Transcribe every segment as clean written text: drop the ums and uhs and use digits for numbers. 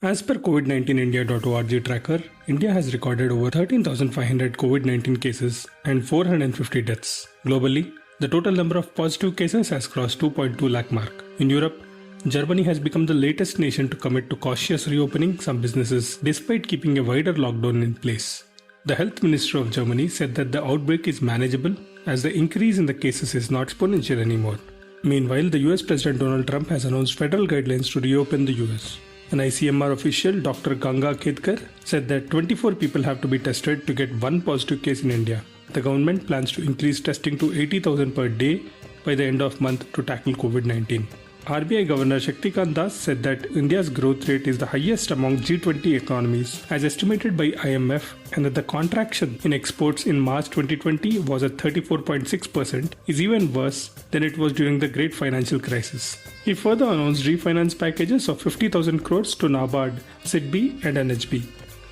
As per COVID-19India.org tracker, India has recorded over 13,500 COVID-19 cases and 450 deaths. Globally, the total number of positive cases has crossed 2.2 lakh mark. In Europe, Germany has become the latest nation to commit to cautious reopening some businesses despite keeping a wider lockdown in place. The health minister of Germany said that the outbreak is manageable as the increase in the cases is not exponential anymore. Meanwhile, the US President Donald Trump has announced federal guidelines to reopen the US. An ICMR official, Dr. Ganga Khedkar, said that 24 people have to be tested to get one positive case in India. The government plans to increase testing to 80,000 per day by the end of month to tackle COVID-19. RBI Governor Shaktikant Das said that India's growth rate is the highest among G20 economies as estimated by IMF, and that the contraction in exports in March 2020 was at 34.6% is even worse than it was during the Great Financial Crisis. He further announced refinance packages of 50,000 crores to NABARD, SIDBI and NHB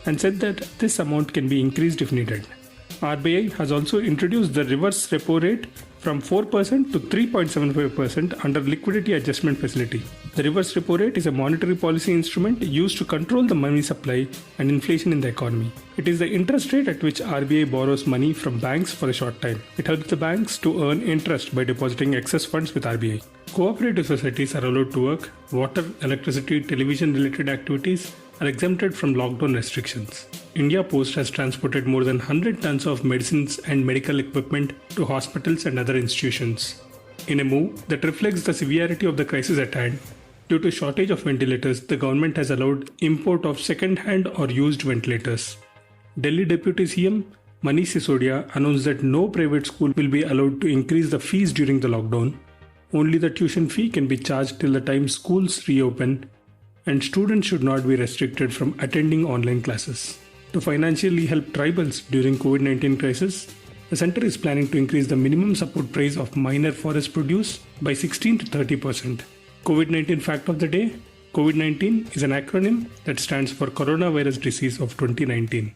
and said that this amount can be increased if needed. RBI has also introduced the reverse repo rate from 4% to 3.75% under liquidity adjustment facility. The reverse repo rate is a monetary policy instrument used to control the money supply and inflation in the economy. It is the interest rate at which RBI borrows money from banks for a short time. It helps the banks to earn interest by depositing excess funds with RBI. Cooperative societies are allowed to work. Water, electricity, television related activities are exempted from lockdown restrictions. India Post has transported more than 100 tons of medicines and medical equipment to hospitals and other institutions. In a move that reflects the severity of the crisis at hand, due to shortage of ventilators, the government has allowed import of second-hand or used ventilators. Delhi Deputy CM Manish Sisodia announced that no private school will be allowed to increase the fees during the lockdown. Only the tuition fee can be charged till the time schools reopen, and students should not be restricted from attending online classes. To financially help tribals during COVID-19 crisis, the center is planning to increase the minimum support price of minor forest produce by 16 to 30%. COVID-19 fact of the day: COVID-19 is an acronym that stands for Coronavirus Disease of 2019.